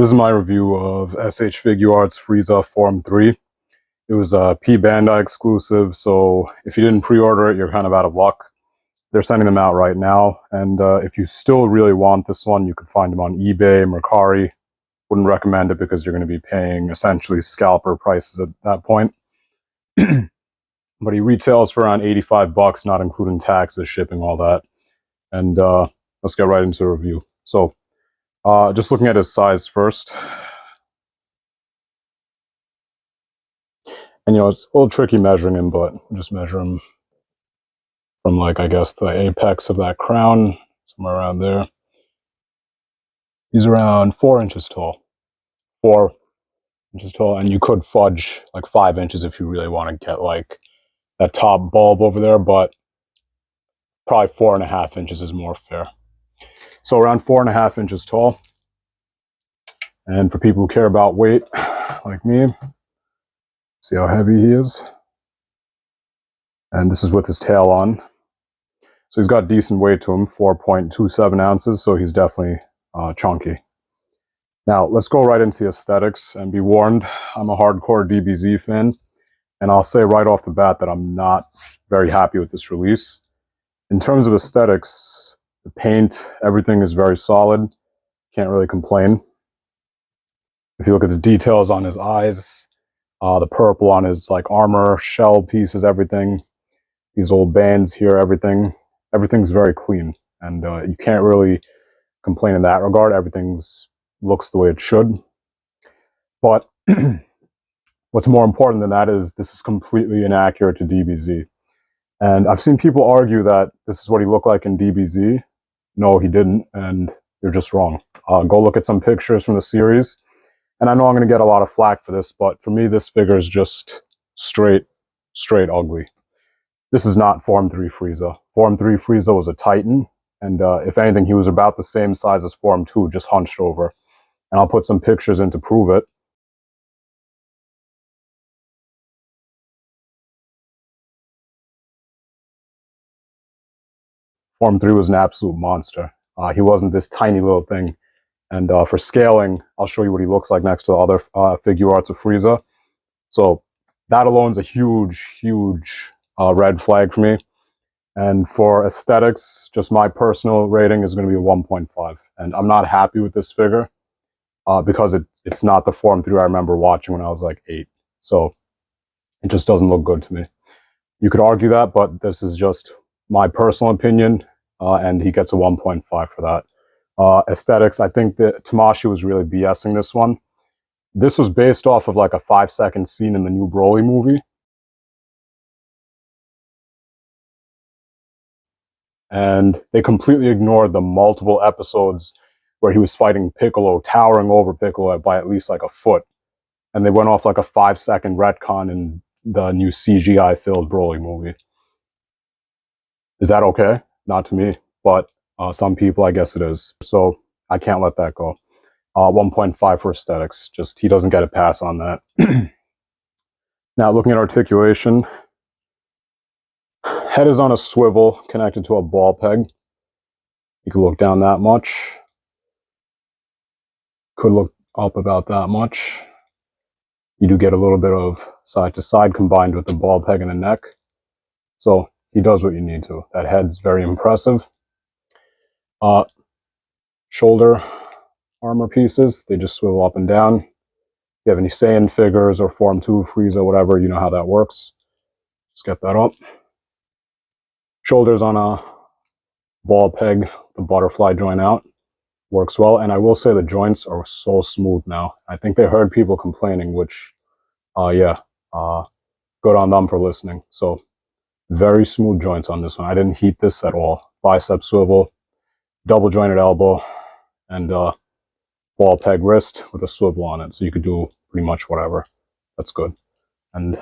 this is my review of SH Figuarts Frieza Form 3. It was a P-Bandai exclusive, so if you didn't pre-order it, you're kind of out of luck. They're sending them out right now, and if you still really want this one, you can find them on eBay, Mercari. Wouldn't recommend it because you're going to be paying essentially scalper prices at that point. But he retails for around 85 bucks, not including taxes, shipping, all that. And let's get right into the review. So, just looking at his size first. And it's a little tricky measuring him, but just measure him from, like, I guess the apex of that crown, somewhere around there. He's around 4 inches tall. 4 inches tall, and you could fudge like 5 inches if you really want to get like that top bulb over there, but probably 4.5 inches is more fair. So around 4.5 inches tall. And for people who care about weight, like me, see how heavy he is. And this is with his tail on. So he's got decent weight to him, 4.27 ounces, so he's definitely chunky. Now, let's go right into the aesthetics, and be warned, I'm a hardcore DBZ fan, and I'll say right off the bat that I'm not very happy with this release. In terms of aesthetics, the paint, everything is very solid. Can't really complain. If you look at the details on his eyes, the purple on his like armor, shell pieces, everything, these old bands here, everything's very clean, and you can't really complain in that regard. Everything's looks the way it should. But what's more important than that is this is completely inaccurate to DBZ. And I've seen people argue that this is what he looked like in DBZ. No, he didn't, and you're just wrong. Go look at some pictures from the series. And I know I'm going to get a lot of flack for this, but for me, this figure is just straight ugly. This is not Form 3 Frieza. Form 3 Frieza was a Titan, and if anything, he was about the same size as Form 2, just hunched over. And I'll put some pictures in to prove it. Form 3 was an absolute monster. He wasn't this tiny little thing. And for scaling, I'll show you what he looks like next to the other Figuarts of Frieza. So that alone is a huge red flag for me. And for aesthetics, just my personal rating is going to be a 1.5. And I'm not happy with this figure because it's not the Form 3 I remember watching when I was like 8. So it just doesn't look good to me. You could argue that, but this is just my personal opinion, and he gets a 1.5 for that. Aesthetics, I think that Tamashii was really BSing this one. This was based off of like a 5-second scene in the new Broly movie. And they completely ignored the multiple episodes where he was fighting Piccolo, towering over Piccolo by at least like a foot. And they went off like a 5-second retcon in the new CGI-filled Broly movie. Is that okay? Not to me, but some people, I guess it is. So I can't let that go. 1.5 for aesthetics. Just, he doesn't get a pass on that. Now, looking at articulation, head is on a swivel connected to a ball peg. You can look down that much. Could look up about that much. You do get a little bit of side to side combined with the ball peg in the neck. So he does what you need to. That head's very impressive. Shoulder armor pieces, they just swivel up and down. If you have any Saiyan figures or Form 2 Frieza, whatever, you know how that works. Just get that up. Shoulders on a ball peg, the butterfly joint out. Works well, and I will say the joints are so smooth now. I think they heard people complaining, which, good on them for listening. So, very smooth joints on this one. I didn't heat this at all. Bicep swivel, double jointed elbow, and ball peg wrist with a swivel on it. So you could do pretty much whatever. That's good. And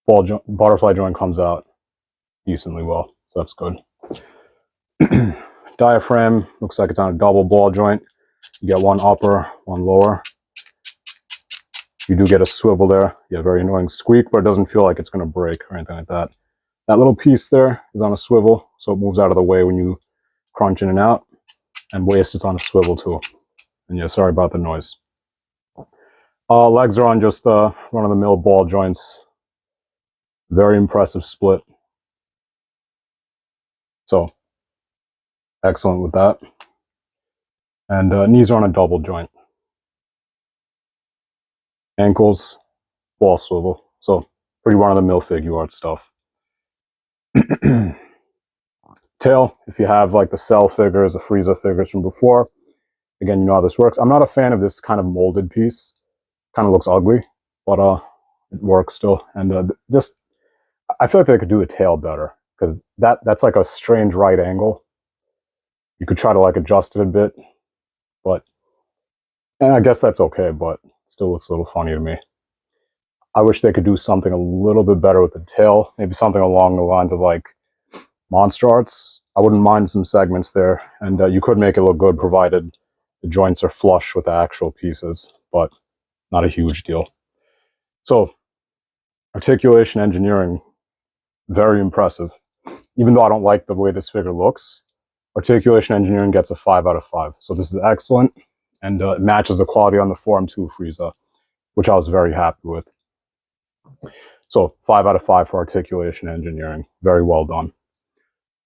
butterfly joint comes out decently well. So that's good. Diaphragm looks like it's on a double ball joint. You get one upper, one lower. You do get a swivel there. You get a very annoying squeak, but it doesn't feel like it's going to break or anything like that. That little piece there is on a swivel, so it moves out of the way when you crunch in and out. and waist is on a swivel too. And yeah, sorry about the noise. Legs are on just run-of-the-mill ball joints. Very impressive split. So, excellent with that. And knees are on a double joint. Ankles, ball swivel. So, pretty run-of-the-mill Figuarts stuff. Tail, if you have like the Cell figures, the Frieza figures from before, again, you know how this works. I'm not a fan of this kind of molded piece. Kind of looks ugly, but it works still. And just, I feel like they could do the tail better, because that's like a strange right angle. You could try to like adjust it a bit, but I guess that's okay, but still looks a little funny to me. I wish they could do something a little bit better with the tail, maybe something along the lines of like Monster Arts. I wouldn't mind some segments there, and you could make it look good provided the joints are flush with the actual pieces, but not a huge deal. So, articulation engineering, very impressive. Even though I don't like the way this figure looks, articulation engineering gets a 5 out of 5. So this is excellent, and it matches the quality on the Form 2 Frieza, which I was very happy with. So 5 out of 5 for articulation engineering. Very well done.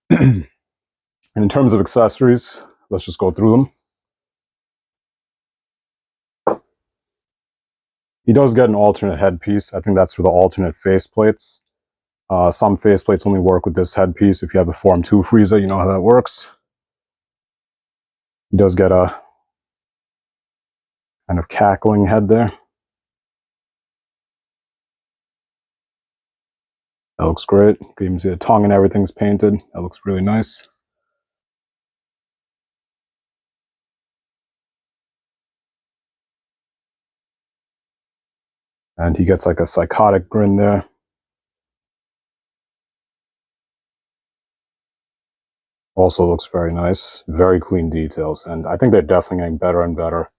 And in terms of accessories, let's just go through them. He does get an alternate headpiece. I think that's for the alternate faceplates. Some faceplates only work with this headpiece. If you have the Form 2 Frieza, you know how that works. He does get a kind of cackling head there. That looks great. You can even see the tongue and everything's painted. That looks really nice. And he gets like a psychotic grin there. Also looks very nice. Very clean details. And I think they're definitely getting better and better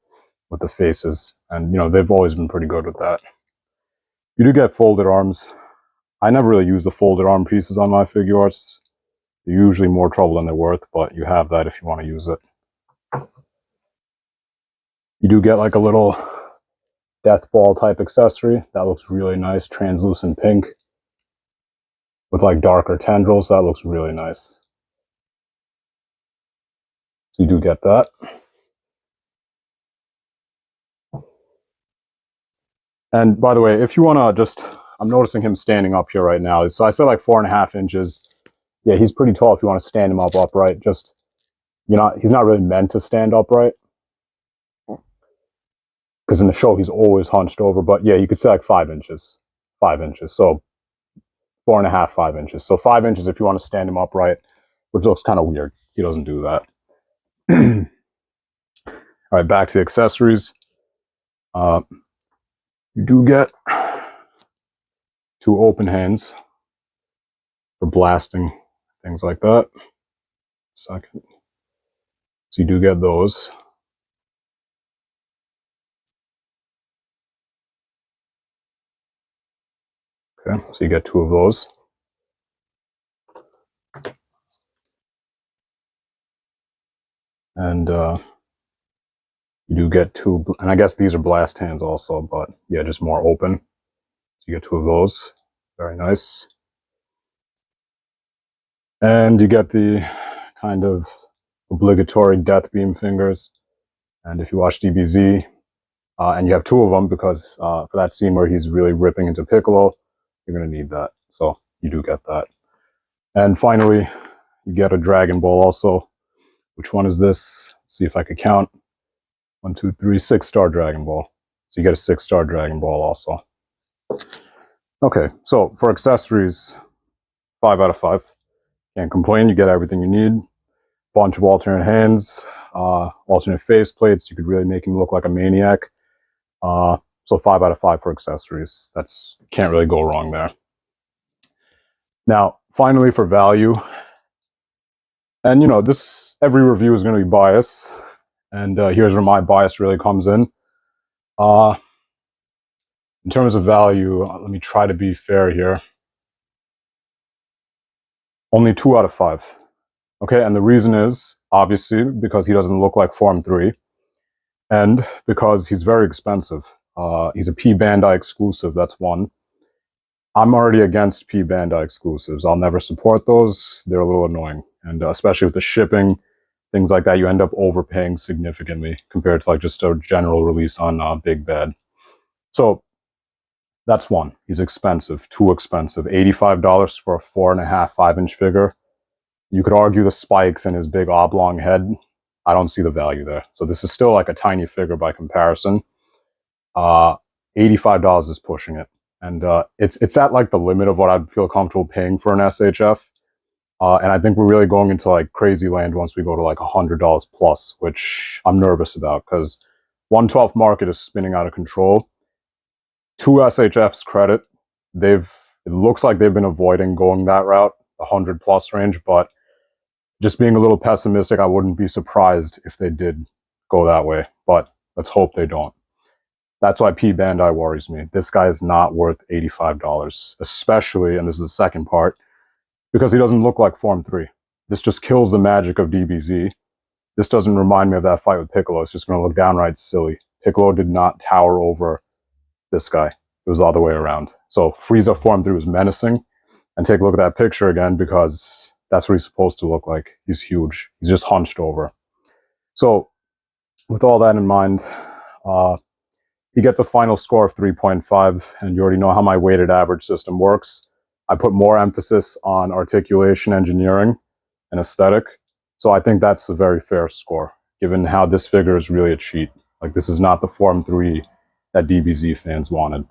with the faces. And, you know, they've always been pretty good with that. You do get folded arms. I never really use the folded arm pieces on my Figuarts. They're usually more trouble than they're worth, but you have that if you want to use it. You do get like a little death ball type accessory. That looks really nice. Translucent pink with like darker tendrils. That looks really nice. So you do get that. And by the way, if you want to just, I'm noticing him standing up here right now. So I said like 4.5 inches. Yeah, he's pretty tall if you want to stand him up upright. Just, he's not really meant to stand upright, because in the show he's always hunched over. But yeah, you could say like 5 inches. 5 inches. So 4.5, 5 inches. So 5 inches if you want to stand him upright, which looks kind of weird. He doesn't do that. All right, back to the accessories. You do get 2 open hands for blasting, things like that. Second. So you do get those. Okay, so you get 2 of those. And you do get 2, and I guess these are blast hands also, but yeah, just more open. So you get 2 of those. Very nice. And you get the kind of obligatory death beam fingers. And if you watch DBZ, and you have 2 of them, because for that scene where he's really ripping into Piccolo, you're going to need that. So you do get that. And finally, you get a Dragon Ball also. Which one is this? Let's see if I could count. 1, 2, 3, 6-star Dragon Ball. So you get a 6-star Dragon Ball also. Okay, so for accessories, 5 out of 5. Can't complain. You get everything you need. Bunch of alternate hands, alternate face plates. You could really make him look like a maniac. So 5 out of 5 for accessories. Can't really go wrong there. Now, finally for value. And every review is going to be biased. And here's where my bias really comes in. In terms of value, let me try to be fair here. Only 2 out of 5. Okay, and the reason is obviously, because he doesn't look like Form 3, and because he's very expensive. He's a P-Bandai exclusive, that's one. I'm already against P-Bandai exclusives. I'll never support those. They're a little annoying. And especially with the shipping, things like that, you end up overpaying significantly compared to like just a general release on Big Bad. So that's one. He's expensive, too expensive. $85 for a 4.5, 5-inch figure. You could argue the spikes and his big oblong head. I don't see the value there. So this is still like a tiny figure by comparison. $85 is pushing it. And it's at like the limit of what I'd feel comfortable paying for an SHF. And I think we're really going into like crazy land once we go to like $100 plus, which I'm nervous about because 1/12 market is spinning out of control. To SHF's credit, it looks like they've been avoiding going that route, the 100 plus range, but just being a little pessimistic, I wouldn't be surprised if they did go that way, but let's hope they don't. That's why P-Bandai worries me. This guy is not worth $85, especially, and this is the second part, because he doesn't look like Form 3. This just kills the magic of DBZ. This doesn't remind me of that fight with Piccolo. It's just going to look downright silly. Piccolo did not tower over this guy. It was the other way around. So Frieza Form 3 was menacing. And take a look at that picture again, because that's what he's supposed to look like. He's huge. He's just hunched over. So with all that in mind, he gets a final score of 3.5, and you already know how my weighted average system works. I put more emphasis on articulation, engineering, and aesthetic. So I think that's a very fair score, given how this figure is really a cheat. Like, this is not the Form 3 that DBZ fans wanted.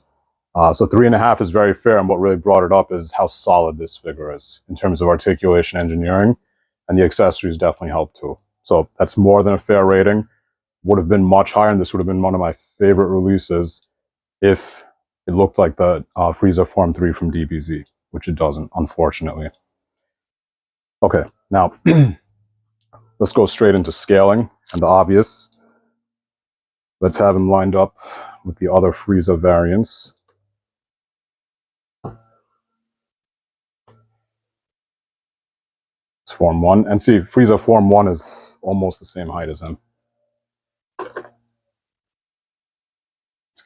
So 3.5 is very fair, and what really brought it up is how solid this figure is in terms of articulation, engineering, and the accessories definitely help too. So that's more than a fair rating. Would have been much higher, and this would have been one of my favorite releases if it looked like the Frieza Form 3 from DBZ, which it doesn't, unfortunately. Okay, now let's go straight into scaling and the obvious. Let's have him lined up with the other Frieza variants. It's Form 1, and see, Frieza Form 1 is almost the same height as him. Let's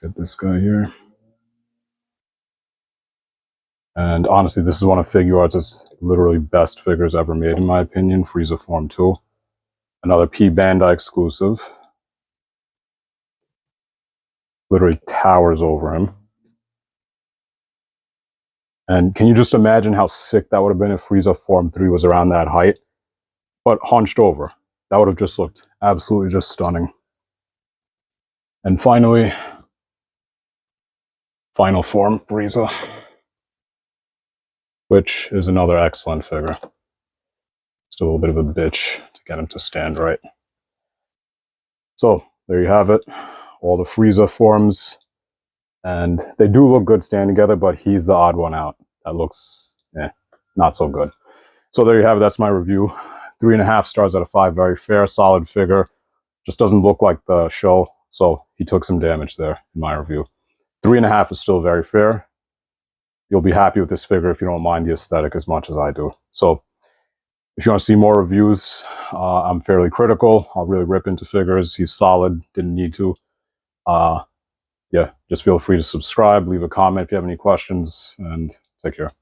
get this guy here. And honestly, this is one of Figuarts' literally best figures ever made, in my opinion. Frieza Form 2. Another P-Bandai exclusive. Literally towers over him. And can you just imagine how sick that would have been if Frieza Form 3 was around that height, but hunched over? That would have just looked absolutely just stunning. And finally, Final Form Frieza, which is another excellent figure. Just a little bit of a bitch to get him to stand right. So there you have it, all the Frieza forms, and they do look good standing together, but he's the odd one out. That looks not so good. So there you have it. That's my review. 3.5 stars out of 5. Very fair, solid figure. Just doesn't look like the show, so he took some damage there in my review. 3.5 is still very fair. You'll be happy with this figure if you don't mind the aesthetic as much as I do. So if you want to see more reviews, I'm fairly critical. I'll really rip into figures. He's solid. Didn't need to. Yeah, just feel free to subscribe, leave a comment if you have any questions, and take care.